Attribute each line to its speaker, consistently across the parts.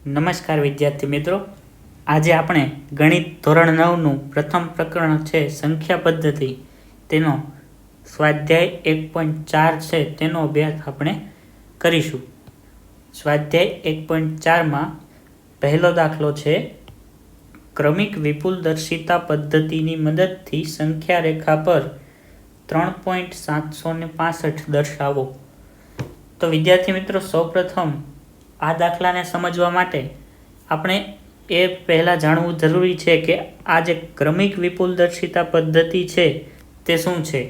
Speaker 1: નમસ્કાર વિદ્યાર્થી મિત્રો, આજે આપણે ગણિત ધોરણ 9નું પ્રથમ પ્રકરણ છે સંખ્યા પદ્ધતિ, તેનો સ્વાધ્યાય 1.4 છે તેનો અભ્યાસ આપણે કરીશું. સ્વાધ્યાય 1.4માં પહેલો દાખલો છે ક્રમિક વિપુલદર્શિતા પદ્ધતિની મદદથી સંખ્યા રેખા પર 3.765 દર્શાવો. તો વિદ્યાર્થી મિત્રો, સૌપ્રથમ આ દાખલાને સમજવા માટે આપણે એ પહેલાં જાણવું જરૂરી છે કે આ જે ક્રમિક વિપુલદર્શિતા પદ્ધતિ છે તે શું છે.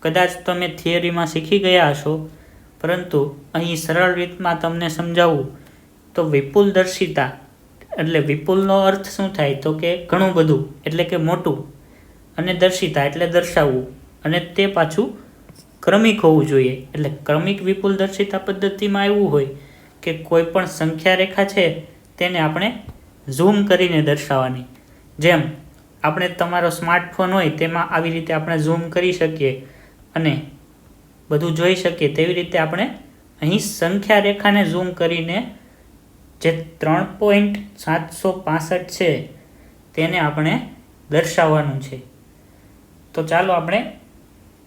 Speaker 1: કદાચ તમે થિયરીમાં શીખી ગયા હશો, પરંતુ અહીં સરળ રીતમાં તમને સમજાવવું તો વિપુલદર્શિતા એટલે વિપુલનો અર્થ શું થાય તો કે ઘણું બધું એટલે કે મોટું, અને દર્શિતા એટલે દર્શાવવું, અને તે પાછું ક્રમિક હોવું જોઈએ. એટલે ક્રમિક વિપુલદર્શિતા પદ્ધતિમાં એવું હોય કે કોઈ પણ સંખ્યા રેખા છે તેને આપણે ઝૂમ કરીને દર્શાવવાની. જેમ આપણે તમારો સ્માર્ટફોન હોય તેમાં આવી રીતે આપણે ઝૂમ કરી શકીએ અને બધું જોઈ શકીએ, તેવી રીતે આપણે અહીં સંખ્યા રેખાને ઝૂમ કરીને જે 3.765 છે તેને આપણે દર્શાવવાનું છે. તો ચાલો આપણે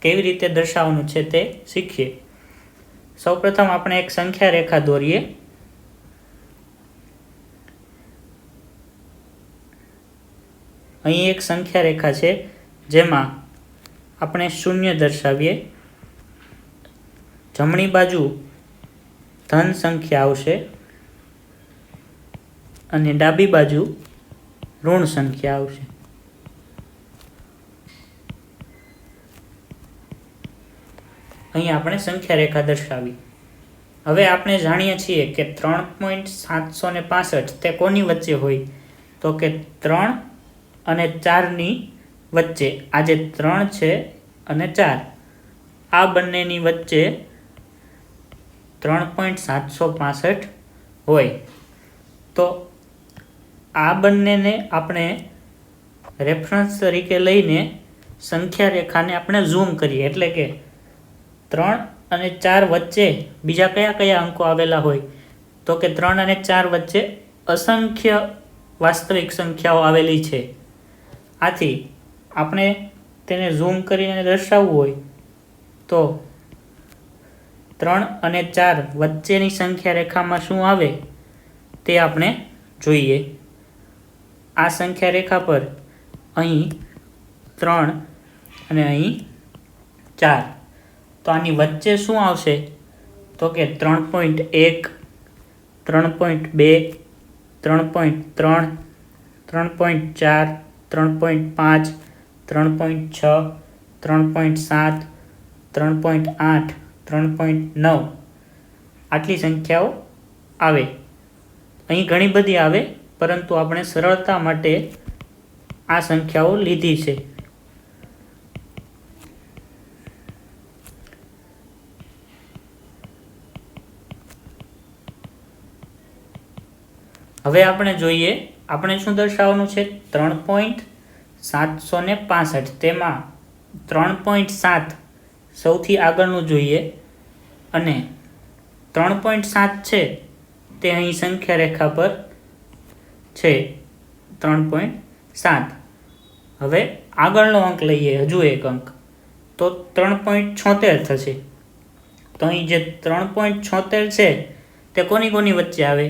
Speaker 1: કેવી રીતે દર્શાવવાનું છે તે શીખીએ. સૌપ્રથમ આપણે એક સંખ્યા રેખા દોરીએ. અહીં એક સંખ્યા રેખા છે જેમાં આપણે શૂન્ય દર્શાવીએ. જમણી બાજુ ધન સંખ્યા આવશે અને ડાબી બાજુ ઋણ સંખ્યા આવશે. અહીં આપણે સંખ્યા રેખા દર્શાવી. હવે આપણે જાણીએ છીએ કે 3.765 તે કોની વચ્ચે હોય તો કે 3 અને 4ની વચ્ચે. આ જે 3 છે અને 4 આ બંનેની વચ્ચે 3.765 હોય. તો આ બંનેને આપણે રેફરન્સ તરીકે લઈને સંખ્યા રેખાને આપણે ઝૂમ કરીએ. એટલે કે 3 અને 4 વચ્ચે બીજા કયા કયા અંકો આવેલા હોય તો કે 3 અને 4 વચ્ચે અસંખ્ય વાસ્તવિક સંખ્યાઓ આવેલી છે. આથી આપણે તેને ઝૂમ કરીને દર્શાવવું હોય તો 3 અને 4 વચ્ચેની સંખ્યા રેખામાં શું આવે તે આપણે જોઈએ. આ સંખ્યા રેખા પર અહીં 3 અને અહીં 4, તો આની વચ્ચે શું આવશે તો કે 3.1, 3.2, 3.3, 3.4, 3.5, 3.6, 3.7, 3.8, 3.9 આટલી સંખ્યાઓ આવે. અહીં ઘણી બધી આવે, પરંતુ આપણે સરળતા માટે આ સંખ્યાઓ લીધી છે. હવે આપણે જોઈએ આપણે શું દર્શાવવાનું છે. 3.765 તેમાં 3.7 સૌથી આગળનું જોઈએ અને 3.7 છે તે અહીં સંખ્યા રેખા પર છે 3.7. હવે આગળનો અંક લઈએ, હજુ એક અંક, તો 3.76 થશે. તો અહીં જે 3.76 છે તે કોની કોની વચ્ચે આવે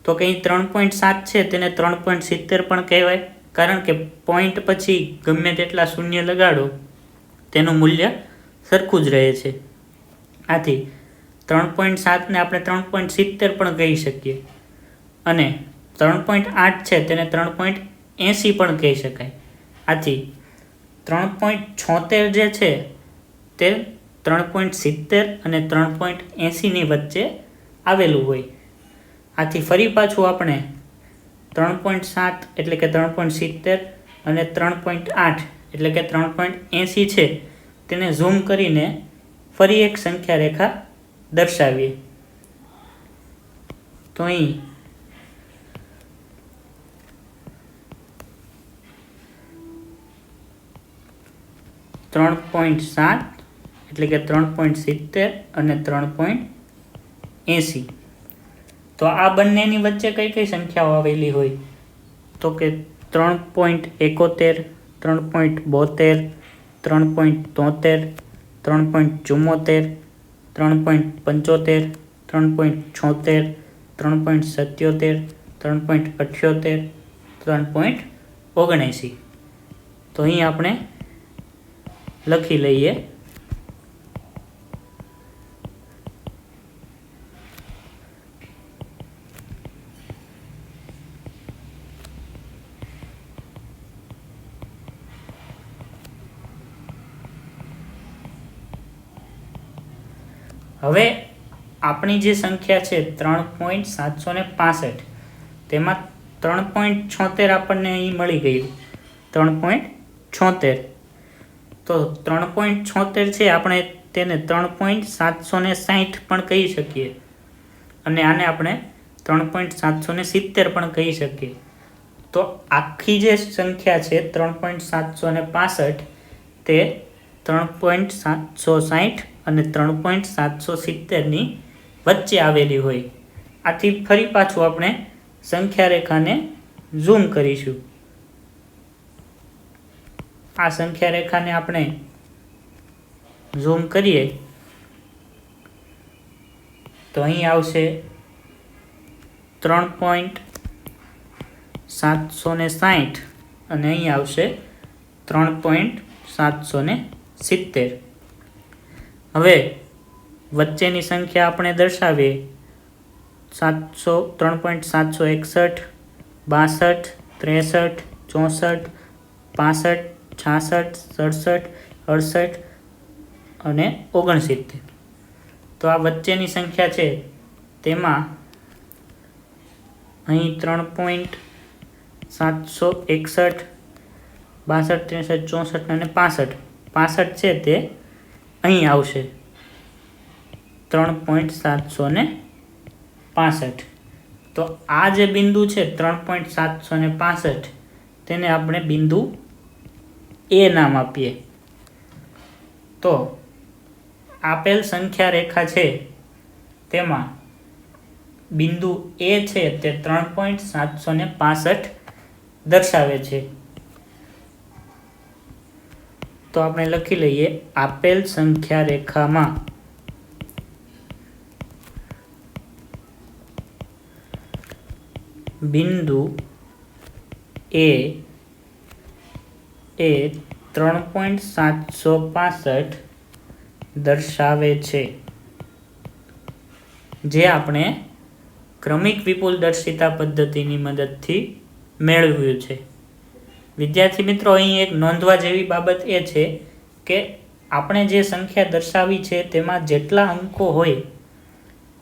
Speaker 1: તો કે અહીં 3.7 છે તેને 3.70 પણ કહેવાય, કારણ કે પોઈન્ટ પછી ગમે તેટલા શૂન્ય લગાડો તેનું મૂલ્ય સરખું જ રહે છે. આથી 3.7 ને આપણે 3.70 પણ કહી શકીએ, અને 3.8 છે તેને 3.80 પણ કહી શકાય. આથી 3.76 જે છે તે 3.70 અને 3.80ની વચ્ચે આવેલું હોય. આથી ફરી પાછું આપણે 3.7 એટલે કે 3.70 અને 3.8 એટલે કે 3.80 છે તેને ઝૂમ કરીને ફરી એક સંખ્યા રેખા દર્શાવીએ. તો અહીં 3.7 એટલે કે 3.70 અને 3.80 તો આ બંનેની વચ્ચે કઈ કઈ સંખ્યાઓ આવેલી હોય? તો કે 3.71, 3.72, 3.73, 3.74, 3.75, 3.76, 3.77, 3.78, 3.79. તો અહીં આપણે લખી લઈએ. હવે આપણી જે સંખ્યા છે 3.765, તેમાં 3.76 આપણને અહીં મળી ગયું. 3.76, તો 3.76 છે, આપણે તેને 3.760 પણ કહી શકીએ અને આને આપણે 3.770 પણ કહી શકીએ. તો આખી જે સંખ્યા છે 3.765 તે 3.760 અને 3.770 વચ્ચે આવેલી હોય. આથી ફરી પાછું આપણે સંખ્યા રેખાને ઝૂમ કરીશું. આ સંખ્યા રેખાને આપણે ઝૂમ કરીએ તો અહીં આવશે 3.760 અને અહીં આવશે 3.770. હવે વચ્ચેની સંખ્યા આપણે દર્શાવીએ 3.761, 62, 63, 64, 65, 66, 67, 68 અને 69. તો આ વચ્ચેની સંખ્યા છે તેમાં અહીં 3.761, 62, 63, 64 અને 65 છે તે અહીં આવશે 3.765. તો આ જે બિંદુ છે 3.765 તેને આપણે બિંદુ એ નામ આપીએ. તો આપેલ સંખ્યા રેખા છે તેમાં બિંદુ એ છે તે 3.765 દર્શાવે છે. તો આપણે લખી લઈએ, આપેલ સંખ્યા રેખામાં બિંદુ એ 3.765 દર્શાવે છે, જે આપણે ક્રમિક વિપુલદર્શિતા પદ્ધતિની મદદથી મેળવ્યું છે. વિદ્યાર્થી મિત્રો, અહીં એક નોંધવા જેવી બાબત એ છે કે આપણે જે સંખ્યા દર્શાવી છે તેમાં જેટલા અંકો હોય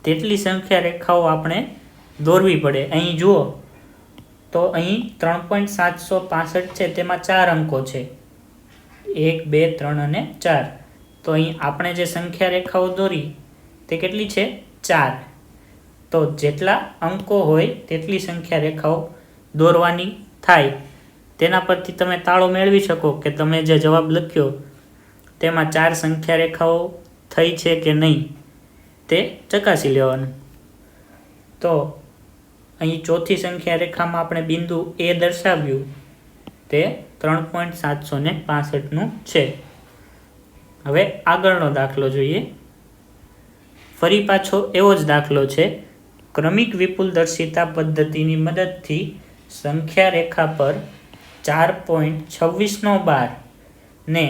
Speaker 1: તેટલી સંખ્યા રેખાઓ આપણે દોરવી પડે. અહીં જુઓ તો અહીં 3.765 છે, તેમાં 4 અંકો છે, 1, 2, 3 અને 4. તો અહીં આપણે જે સંખ્યા રેખાઓ દોરી તે કેટલી છે? 4. તો જેટલા અંકો હોય તેટલી સંખ્યા રેખાઓ દોરવાની થાય. તેના પરથી તમે તાળો મેળવી શકો કે તમે જે જવાબ લખ્યો તેમાં 4 સંખ્યા રેખાઓ થઈ છે કે નહીં તે ચકાસી લેવાનું. તો અહીં ચોથી સંખ્યા રેખામાં આપણે બિંદુ એ દર્શાવ્યું તે 3.765 છે. હવે આગળનો દાખલો જોઈએ. ફરી પાછો એવો જ દાખલો છે. ક્રમિક વિપુલદર્શિતા પદ્ધતિની મદદથી સંખ્યા રેખા પર 4.26 ને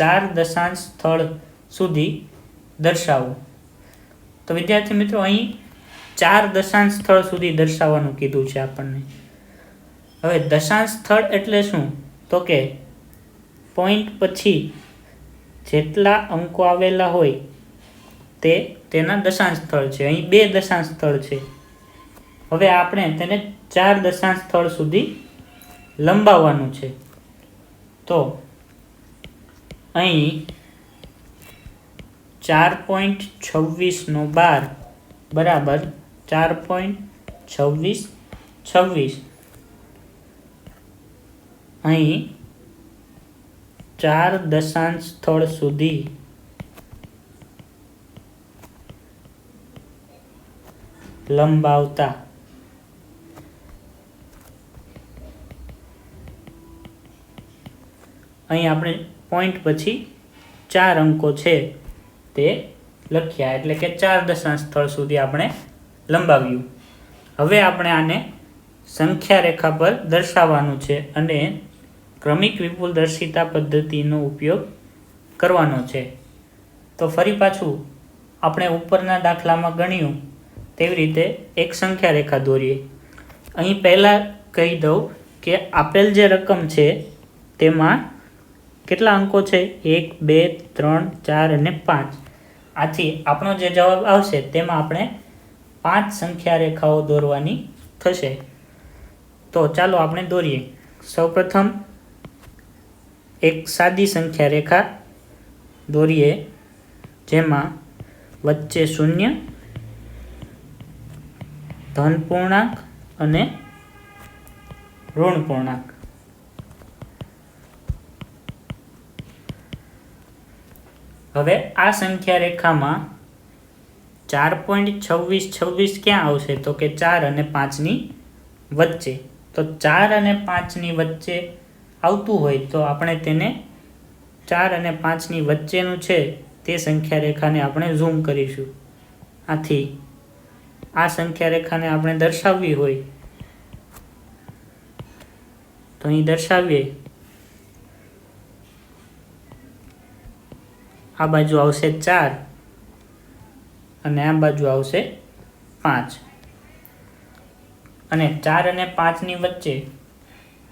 Speaker 1: 4 દશાંશ સ્થળ સુધી દર્શાવો. તો વિદ્યાર્થી મિત્રો, અહીં 4 દશાંશ સ્થળ સુધી દર્શાવવાનું કીધું છે આપણને. હવે દશાંશ સ્થળ એટલે શું? તો કે પોઈન્ટ પછી જેટલા અંકો આવેલા હોય તેના દશાંશ સ્થળ છે. અહીં 2 દશાંશ સ્થળ છે. હવે આપણે તેને 4 દશાંશ સ્થળ સુધી લંબાવવાનું છે. તો અહીં 4.26 બરાબર 4.26. અહીં 4 દશાંશ સ્થળ સુધી લંબાવતા અહીં આપણે પોઈન્ટ પછી 4 અંકો છે તે લખ્યા, એટલે કે 4 દશાંશ સ્થળ સુધી આપણે લંબાવ્યું. હવે આપણે આને સંખ્યા રેખા પર દર્શાવવાનું છે અને ક્રમિક વિપુલ દર્શિતા પદ્ધતિનો ઉપયોગ કરવાનો છે. તો ફરી પાછું આપણે ઉપરના દાખલામાં ગણ્યું તેવી રીતે એક સંખ્યા રેખા દોરીએ. અહીં પહેલાં કહી દઉં કે આપેલ જે રકમ છે તેમાં કેટલા અંકો છે? 1, 2, 3, 4 અને 5. આથી આપણો જે જવાબ આવશે તેમાં આપણે 5 સંખ્યા રેખાઓ દોરવાની થશે. તો ચાલો આપણે દોરીએ. સૌપ્રથમ એક સાદી સંખ્યા રેખા દોરીએ જેમાં વચ્ચે 0, ધન પૂર્ણાંક અને ઋણ પૂર્ણાંક. હવે આ સંખ્યા રેખામાં 4.2626 ક્યાં આવશે? તો કે 4 અને 5ની વચ્ચે. તો 4 અને 5ની વચ્ચે આવતું હોય તો આપણે તેને 4 અને 5ની વચ્ચેનું છે તે સંખ્યા રેખાને આપણે ઝૂમ કરીશું. આથી આ સંખ્યા રેખાને આપણે દર્શાવવી હોય તો અહીં દર્શાવીએ. આ બાજુ આવશે 4 અને આ બાજુ આવશે 5 અને 4 અને 5ની વચ્ચે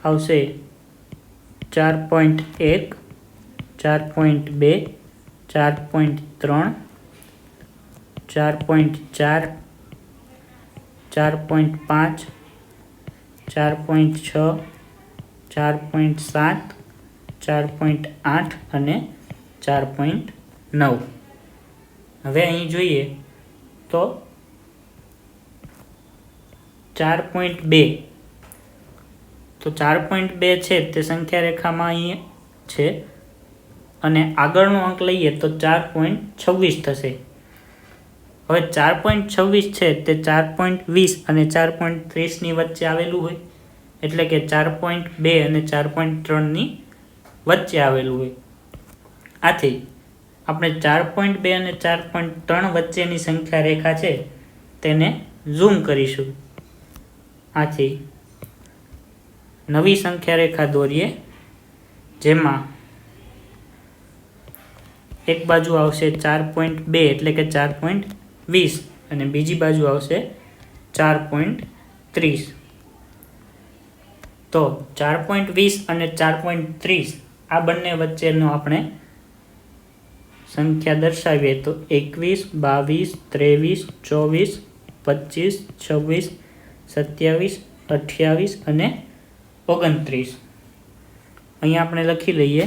Speaker 1: આવશે 4.1, 4.2, 4.3, 4.4, 4.5, 4.6, 4.7, 4.8 અને 4.9. હવે અહીં જોઈએ તો 4.2, તો 4.2 છે તે સંખ્યા રેખામાં અહીં છે અને આગળનો અંક લઈએ તો 4.26 થશે. હવે 4.26 છે તે 4.20 અને 4.30ની વચ્ચે આવેલું હોય, એટલે કે 4.2 અને 4.3ની વચ્ચે આવેલું હોય. આથી આપણે 4.2 અને 4.3 વચ્ચેની સંખ્યા રેખા છે તેને ઝૂમ કરીશું. આથી નવી સંખ્યા રેખા દોરીએ જેમાં એક બાજુ આવશે 4.2 એટલે કે 4.20 અને બીજી બાજુ આવશે 4.30. તો 4.20 અને 4.30 આ બંને વચ્ચેનો આપણે સંખ્યા દર્શાવીએ તો 21, 22, 23, 24, 25, 26, 27, 28 અને 29. અહીં આપણે લખી લઈએ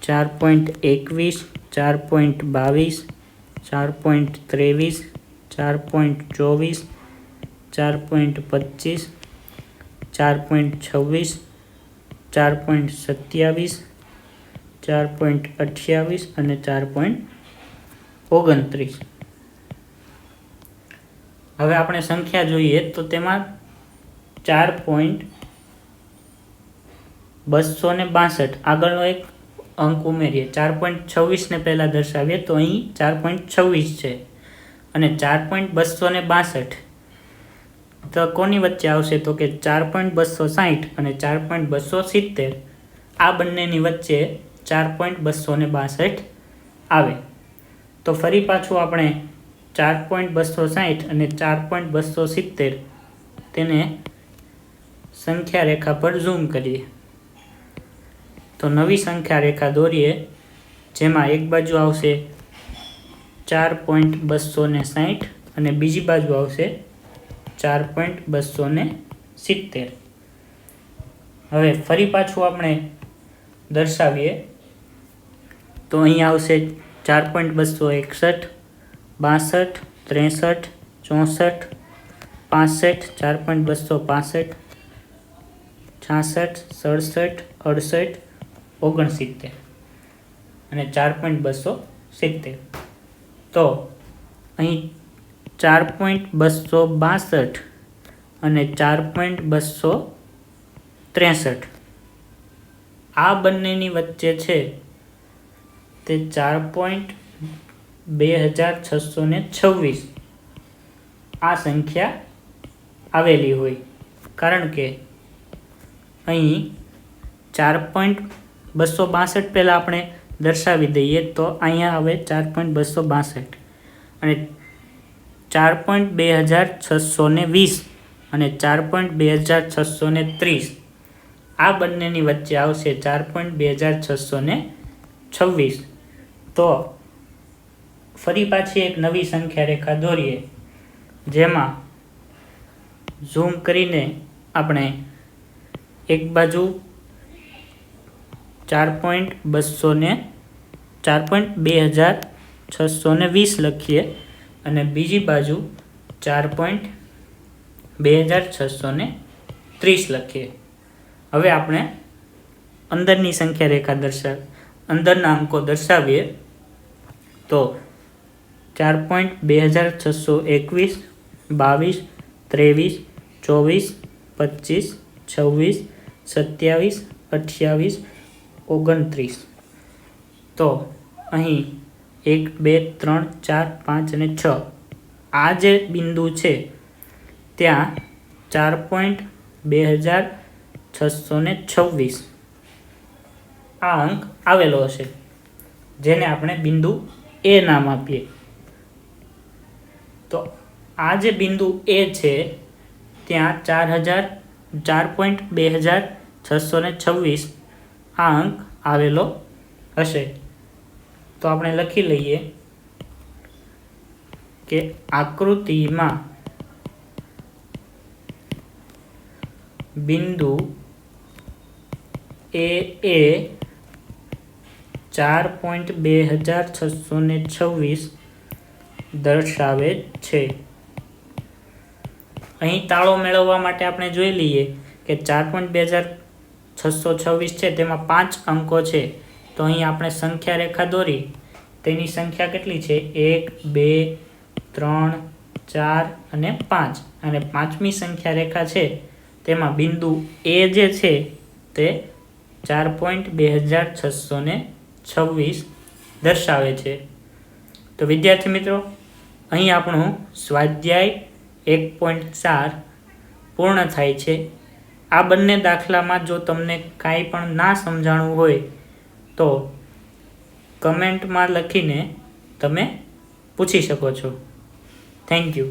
Speaker 1: 4.21, 4.22, 4.23, 4.24, 4.25, 4.26, 4.27, 4.28 અને 4.29. હવે આપણે સંખ્યા જોઈએ તો તેમાં 4.262 આગળનો એક અંક ઉમેરીએ. 4.26 ને પહેલા દર્શાવીએ તો અહીં 4.26 છે અને 4.262 તો કોની વચ્ચે આવશે? તો કે 4.260 અને 4.270 આ બંનેની વચ્ચે 4.262 આવે. તો ફરી પાછું આપણે 4.260 અને 4.270 તેને સંખ્યા રેખા પર ઝૂમ કરીએ. તો નવી સંખ્યા રેખા દોરીએ જેમાં એક બાજુ આવશે 4.260 અને બીજી બાજુ આવશે 4.270. હવે ફરી પાછું આપણે દર્શાવીએ તો અહીં આવશે 4.261, 62, 63, 64, 65, 4.265, 66, 67, 68, 69 અને 4.270. તો અહીં 4.262 અને 4.263. આ બંનેની વચ્ચે છે તે 4.2626 આ સંખ્યા આવેલી હોય. કારણ કે અહીં 4.262 પહેલાં આપણે દર્શાવી દઈએ તો અહીંયા આવે 4.262 અને 4.2620 અને 4.2630 આ બંનેની વચ્ચે આવશે 4.2626. તો ફરી પાછી એક નવી સંખ્યા રેખા દોરીએ, જેમાં ઝૂમ કરીને આપણે એક બાજુ 4.2620 લખીએ અને બીજી બાજુ 4.2630 લખીએ. હવે આપણે અંદરની સંખ્યા રેખા અંદરના અંકો દર્શાવીએ તો 4.2621, 22, 23, 24, 25, 26, 27, 28, 29. તો અહીં 1, 2, 3, 4, 5 અને 6 આ જે બિંદુ છે ત્યાં 4.2626 આ અંક આવેલો હશે, જેને આપણે બિંદુ એ નામ આપીએ. તો આ જે બિંદુ એ છે ત્યાં 4.2626 આ અંક આવેલો હશે. તો આપણે લખી લઈએ કે આકૃતિમાં બિંદુ એ 4.2626 દર્શાવે છે. અહીં તાળો મેળવવા માટે આપણે જોઈ લઈએ કે 4.2626 છે તેમાં 5 અંકો છે. તો અહીં આપણે સંખ્યા રેખા દોરી, તેની સંખ્યા કેટલી છે? 1, 2, 3, 4 અને 5. અને પાંચમી સંખ્યા રેખા છે તેમાં બિંદુ એ જે છે તે 4.2626 દર્શાવે છે. તો વિદ્યાર્થી મિત્રો, અહીં આપણું સ્વાધ્યાય 1.4 પૂર્ણ થાય છે. આ બંને દાખલામાં જો તમને કાંઈ પણ ના સમજાણું હોય તો કમેન્ટમાં લખીને તમે પૂછી શકો છો. Thank you.